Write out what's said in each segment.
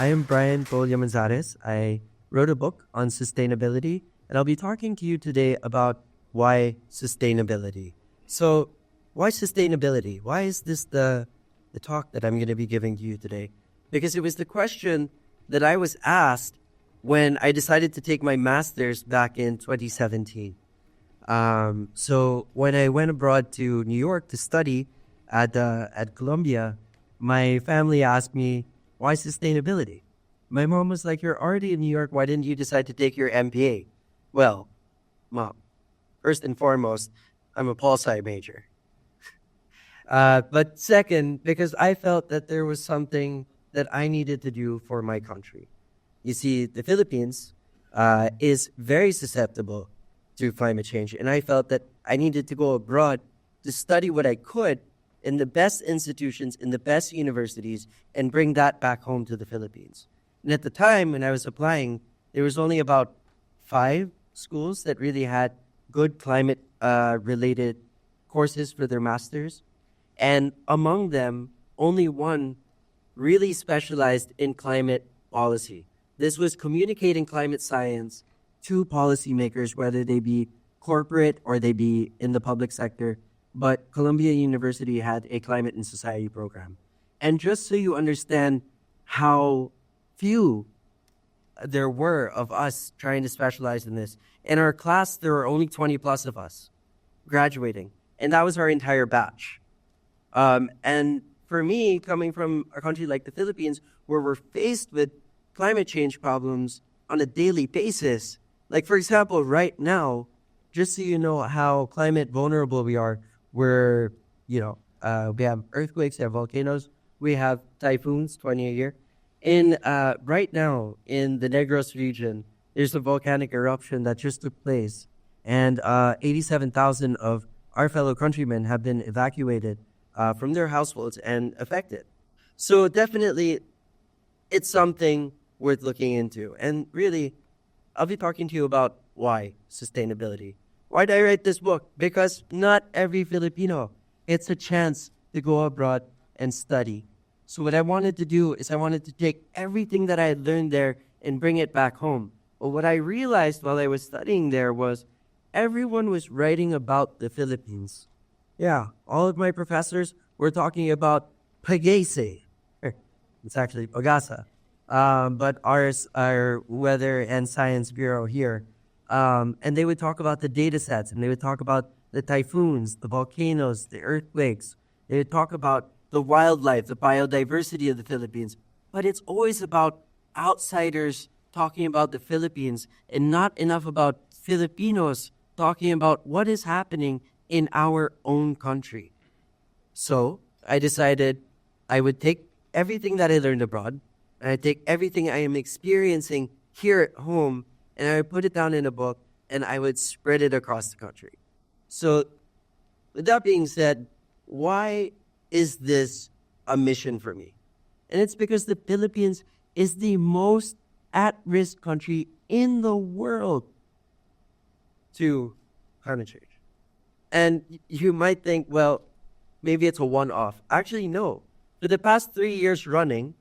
I am Brian Polya Manzares. I wrote a book on sustainability, and I'll be talking to you today about why sustainability. So, why sustainability? Why is this the talk that I'm going to be giving to you today? Because it was the question that I was asked when I decided to take my master's back in 2017. So when I went abroad to New York to study at Columbia, my family asked me, why sustainability? My mom was like, you're already in New York. Why didn't you decide to take your MBA? Well, Mom, first and foremost, I'm a pol sci major. But second, because I felt that there was something that I needed to do for my country. You see, the Philippines is very susceptible to climate change, and I felt that I needed to go abroad to study what I could in the best institutions, in the best universities, and bring that back home to the Philippines. And at the time when I was applying, there was only about 5 schools that really had good climate related courses for their masters. And among them, only one really specialized in climate policy. This was communicating climate science to policymakers, whether they be corporate or they be in the public sector. But Columbia University had a climate and society program. And just so you understand how few there were of us trying to specialize in this, in our class, there were only 20 plus of us graduating. And that was our entire batch. And for me, coming from a country like the Philippines, where we're faced with climate change problems on a daily basis, like for example, right now, just so you know how climate vulnerable we are, we have earthquakes, we have volcanoes, we have typhoons, 20 a year. Right now, in the Negros region, there's a volcanic eruption that just took place, and 87,000 of our fellow countrymen have been evacuated from their households and affected. So definitely, it's something worth looking into. And really, I'll be talking to you about why sustainability. Why did I write this book? Because not every Filipino gets a chance to go abroad and study. So what I wanted to do is I wanted to take everything that I had learned there and bring it back home. But what I realized while I was studying there was everyone was writing about the Philippines. Yeah, all of my professors were talking about Pagese. It's actually Pagasa. But our Weather and Science Bureau here. And they would talk about the data sets, and they would talk about the typhoons, the volcanoes, the earthquakes. They would talk about the wildlife, the biodiversity of the Philippines. But it's always about outsiders talking about the Philippines and not enough about Filipinos talking about what is happening in our own country. So I decided I would take everything that I learned abroad, and I take everything I am experiencing here at home, and I would put it down in a book, and I would spread it across the country. So with that being said, why is this a mission for me? And it's because the Philippines is the most at-risk country in the world to climate change. And you might think, well, maybe it's a one-off. Actually, no. For the past 3 years running,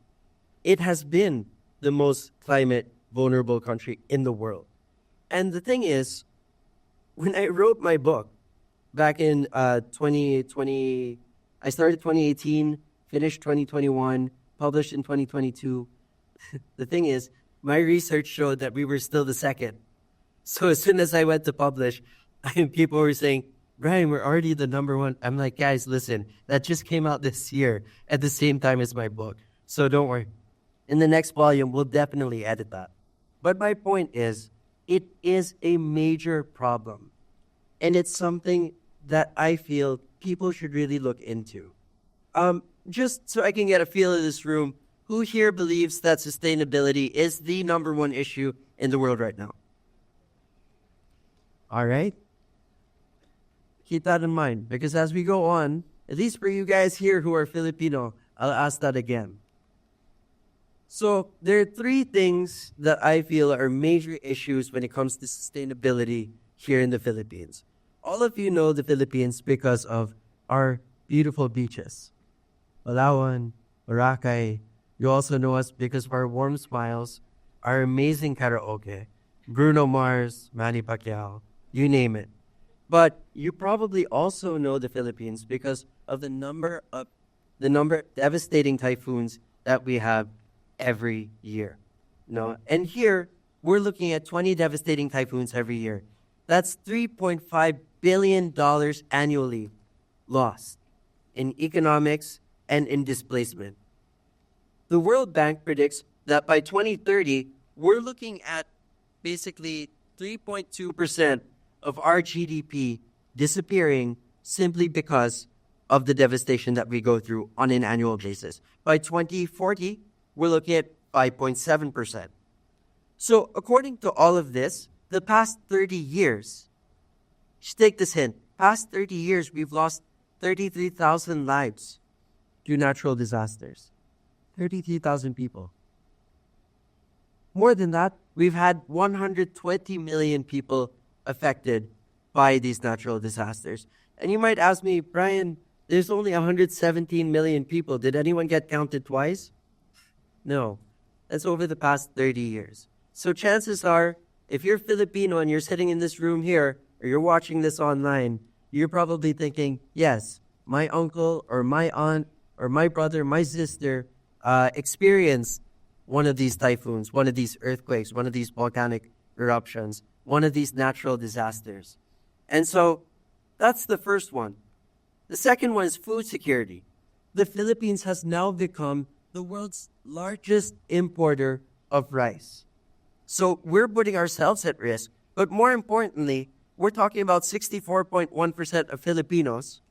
it has been the most climate vulnerable country in the world. And the thing is, when I wrote my book back in 2020, I started 2018, finished 2021, published in 2022. The thing is, my research showed that we were still the second. So as soon as I went to publish, people were saying, Brian, we're already the number one. I'm like, guys, listen, that just came out this year at the same time as my book. So don't worry. In the next volume, we'll definitely edit that. But my point is, it is a major problem. And it's something that I feel people should really look into. Just so I can get a feel of this room, who here believes that sustainability is the number one issue in the world right now? All right. Keep that in mind, because as we go on, at least for you guys here who are Filipino, I'll ask that again. So there are 3 things that I feel are major issues when it comes to sustainability here in the Philippines. All of you know the Philippines because of our beautiful beaches. Palawan, Boracay, You also know us because of our warm smiles, our amazing karaoke, Bruno Mars, Manny Pacquiao, you name it. But you probably also know the Philippines because of the number of devastating typhoons that we have every year. No, and here we're looking at 20 devastating typhoons every year. That's $3.5 billion annually lost in economics and in displacement. The World Bank predicts that by 2030, we're looking at basically 3.2% of our GDP disappearing simply because of the devastation that we go through on an annual basis. By 2040, we're looking at 5.7%. So according to all of this, the past 30 years, just take this hint, past 30 years, we've lost 33,000 lives due to natural disasters. 33,000 people. More than that, we've had 120 million people affected by these natural disasters. And you might ask me, Brian, there's only 117 million people. Did anyone get counted twice? No. That's over the past 30 years. So chances are, if you're Filipino and you're sitting in this room here, or you're watching this online, you're probably thinking, yes, my uncle or my aunt or my brother, my sister experienced one of these typhoons, one of these earthquakes, one of these volcanic eruptions, one of these natural disasters. And so that's the first one. The second one is food security. The Philippines has now become the world's largest importer of rice. So we're putting ourselves at risk. But more importantly, we're talking about 64.1% of Filipinos,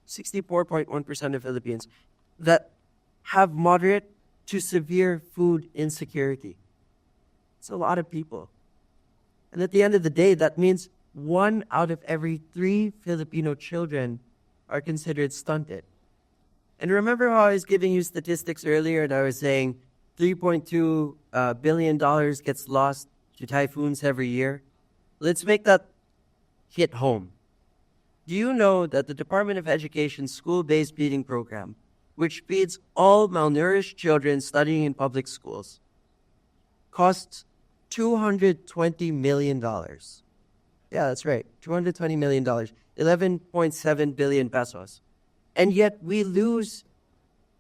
64.1% of Philippines that have moderate to severe food insecurity. It's a lot of people. And at the end of the day, that means 1 out of every 3 Filipino children are considered stunted. And remember how I was giving you statistics earlier and I was saying $3.2 billion gets lost to typhoons every year? Let's make that hit home. Do you know that the Department of Education's school-based feeding program, which feeds all malnourished children studying in public schools, costs $220 million? Yeah, that's right. $220 million. 11.7 billion pesos. And yet we lose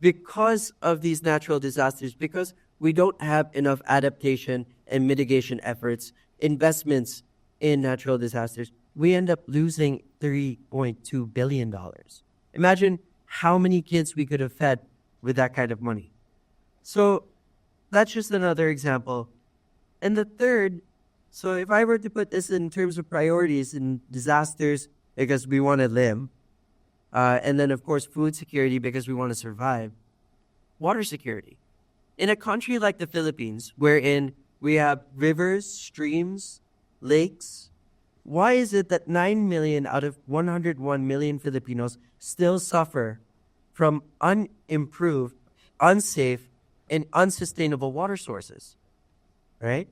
because of these natural disasters, because we don't have enough adaptation and mitigation efforts, investments in natural disasters. We end up losing $3.2 billion. Imagine how many kids we could have fed with that kind of money. So that's just another example. And the third, so if I were to put this in terms of priorities in disasters, because we want to live, and then of course food security because we want to survive, water security. In a country like the Philippines, wherein we have rivers, streams, lakes, why is it that 9 million out of 101 million Filipinos still suffer from unimproved, unsafe, and unsustainable water sources? Right?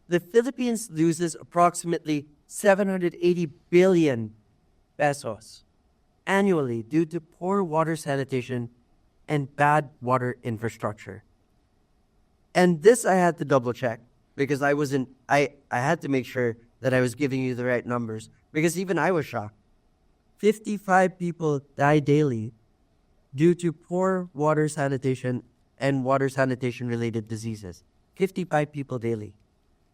The Philippines loses approximately 780 billion pesos annually due to poor water sanitation and bad water infrastructure. And this I had to double check because I had to make sure that I was giving you the right numbers because even I was shocked. 55 people die daily due to poor water sanitation and water sanitation related diseases. 55 people daily.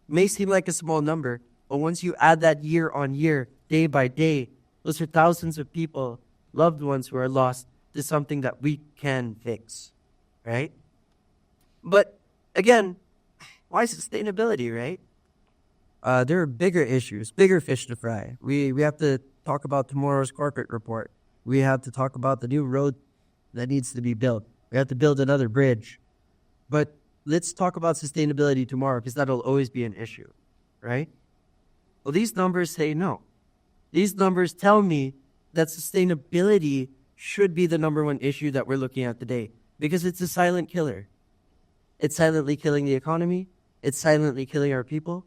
May seem like a small number, but once you add that year on year, day by day, those are thousands of people, loved ones who are lost to something that we can fix, right? But again, why sustainability, right? There are bigger issues, bigger fish to fry. We have to talk about tomorrow's corporate report. We have to talk about the new road that needs to be built. We have to build another bridge. But let's talk about sustainability tomorrow because that'll always be an issue, right? Well, these numbers say no. These numbers tell me that sustainability should be the number one issue that we're looking at today because it's a silent killer. It's silently killing the economy. It's silently killing our people.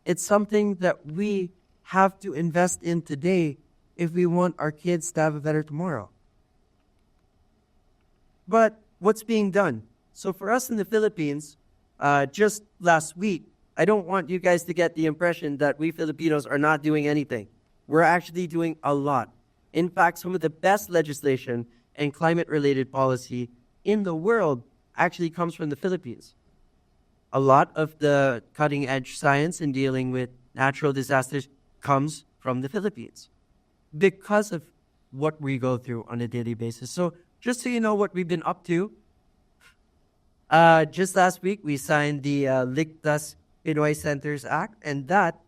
It's something that we have to invest in today if we want our kids to have a better tomorrow. But what's being done. So for us in the Philippines, just last week, I don't want you guys to get the impression that we Filipinos are not doing anything. We're actually doing a lot. In fact, some of the best legislation and climate-related policy in the world actually comes from the Philippines. A lot of the cutting-edge science in dealing with natural disasters comes from the Philippines because of what we go through on a daily basis. So just so you know what we've been up to, just last week we signed the Ligtas Pinoy Centers Act, and that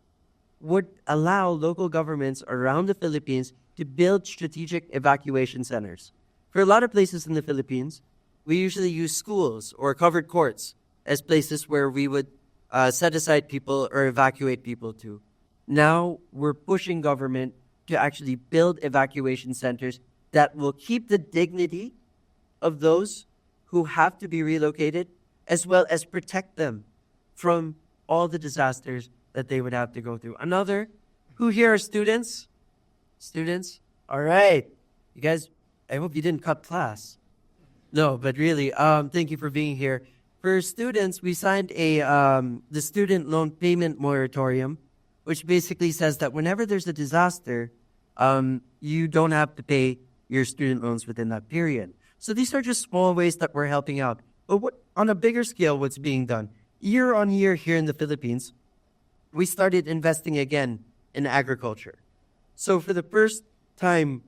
would allow local governments around the Philippines to build strategic evacuation centers. For a lot of places in the Philippines, we usually use schools or covered courts as places where we would set aside people or evacuate people to. Now we're pushing government to actually build evacuation centers that will keep the dignity of those who have to be relocated, as well as protect them from all the disasters that they would have to go through. Another, who here are students? Students? All right. You guys, I hope you didn't cut class. No, but really, thank you for being here. For students, we signed the student loan payment moratorium, which basically says that whenever there's a disaster, you don't have to pay your student loans within that period. So these are just small ways that we're helping out. But on a bigger scale, what's being done? Year on year here in the Philippines, we started investing again in agriculture. So for the first time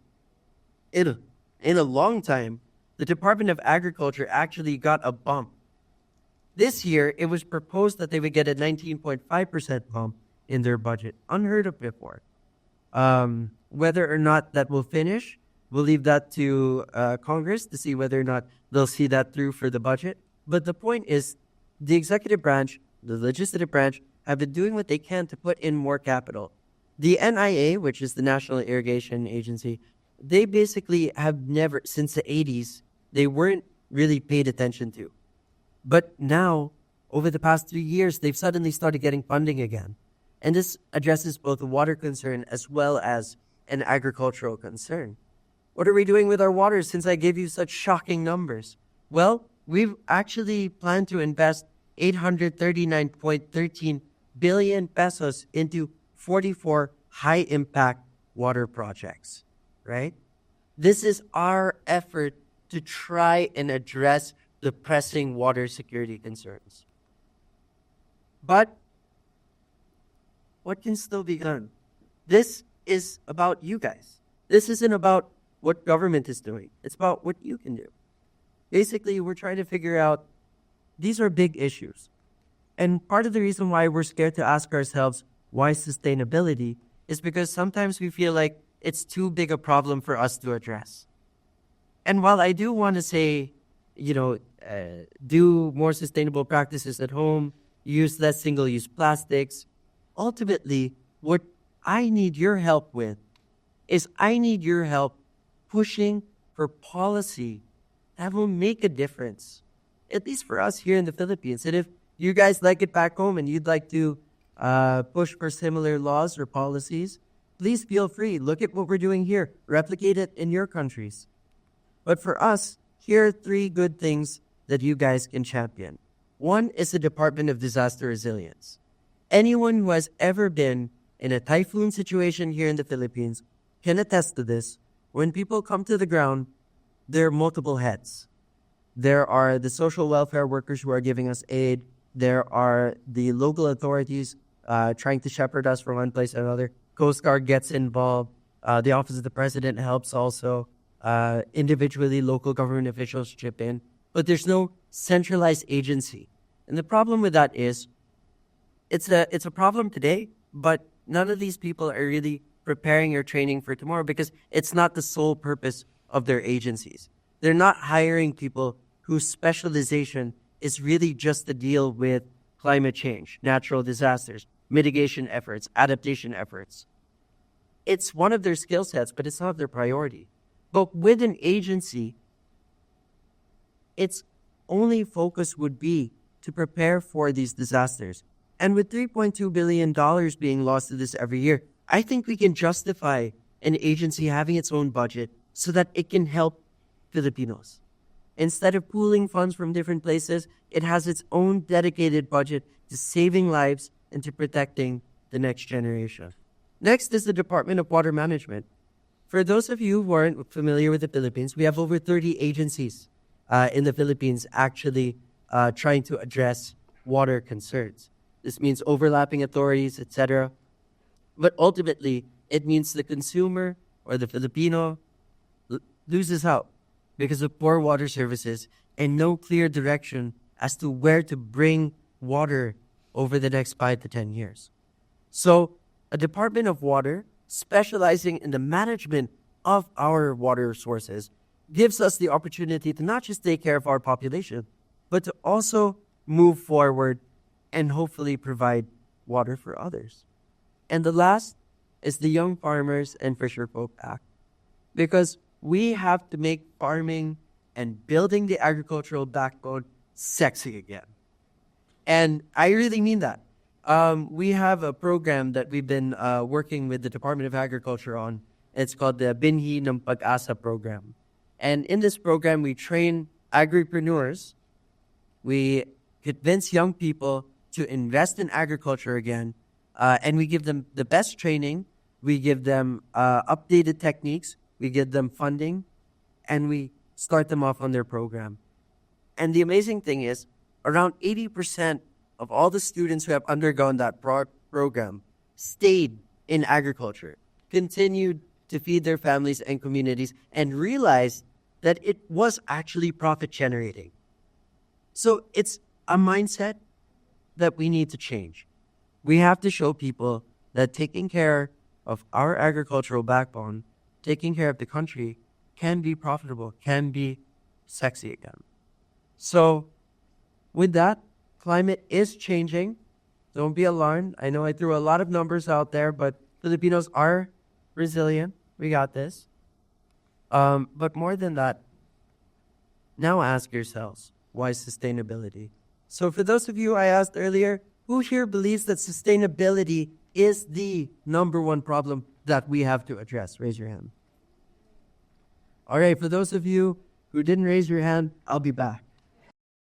in a long time, the Department of Agriculture actually got a bump. This year, it was proposed that they would get a 19.5% bump in their budget. Unheard of before. Whether or not that will finish, we'll leave that to Congress to see whether or not they'll see that through for the budget. But the point is, the executive branch, the legislative branch, have been doing what they can to put in more capital. The NIA, which is the National Irrigation Agency, they basically have never, since the 80s, they weren't really paid attention to. But now, over the past 3 years, they've suddenly started getting funding again. And this addresses both a water concern as well as an agricultural concern. What are we doing with our water since I gave you such shocking numbers? Well, we've actually planned to invest 839.13 billion pesos into 44 high-impact water projects, right? This is our effort to try and address the pressing water security concerns. But what can still be done? This is about you guys. This isn't about what government is doing. It's about what you can do. Basically, we're trying to figure out, these are big issues. And part of the reason why we're scared to ask ourselves, why sustainability, is because sometimes we feel like it's too big a problem for us to address. And while I do want to say, do more sustainable practices at home, use less single-use plastics, ultimately, what I need your help with is I need your help pushing for policy that will make a difference, at least for us here in the Philippines. And if you guys like it back home and you'd like to push for similar laws or policies, please feel free. Look at what we're doing here. Replicate it in your countries. But for us, here are 3 good things that you guys can champion. One is the Department of Disaster Resilience. Anyone who has ever been in a typhoon situation here in the Philippines can attest to this. When people come to the ground, there are multiple heads. There are the social welfare workers who are giving us aid. There are the local authorities trying to shepherd us from one place to another. Coast Guard gets involved. The Office of the President helps also. Individually, local government officials chip in. But there's no centralized agency. And the problem with that is, it's a problem today, but none of these people are really preparing or training for tomorrow because it's not the sole purpose of their agencies. They're not hiring people whose specialization is really just to deal with climate change, natural disasters, mitigation efforts, adaptation efforts. It's one of their skill sets, but it's not their priority. But with an agency, its only focus would be to prepare for these disasters. And with $3.2 billion being lost to this every year, I think we can justify an agency having its own budget so that it can help Filipinos. Instead of pooling funds from different places, it has its own dedicated budget to saving lives and to protecting the next generation. Next is the Department of Water Management. For those of you who aren't familiar with the Philippines, we have over 30 agencies in the Philippines actually trying to address water concerns. This means overlapping authorities, etc. But ultimately, it means the consumer or the Filipino loses out because of poor water services and no clear direction as to where to bring water over the next 5 to 10 years. So, a Department of Water specializing in the management of our water sources gives us the opportunity to not just take care of our population, but to also move forward and hopefully provide water for others. And the last is the Young Farmers and Fisherfolk Act. Because we have to make farming and building the agricultural backbone sexy again. And I really mean that. We have a program that we've been working with the Department of Agriculture on. It's called the Binhi ng Pag-asa program. And in this program, we train agripreneurs. We convince young people to invest in agriculture again. And we give them the best training. We give them updated techniques. We give them funding. And we start them off on their program. And the amazing thing is, around 80% of all the students who have undergone that program stayed in agriculture, continued to feed their families and communities, and realized that it was actually profit generating. So it's a mindset that we need to change. We have to show people that taking care of our agricultural backbone, taking care of the country, can be profitable, can be sexy again. So with that, climate is changing. Don't be alarmed. I know I threw a lot of numbers out there, but Filipinos are resilient. We got this. But more than that, now ask yourselves, why sustainability? So for those of you I asked earlier, who here believes that sustainability is the number one problem that we have to address? Raise your hand. All right, for those of you who didn't raise your hand, I'll be back.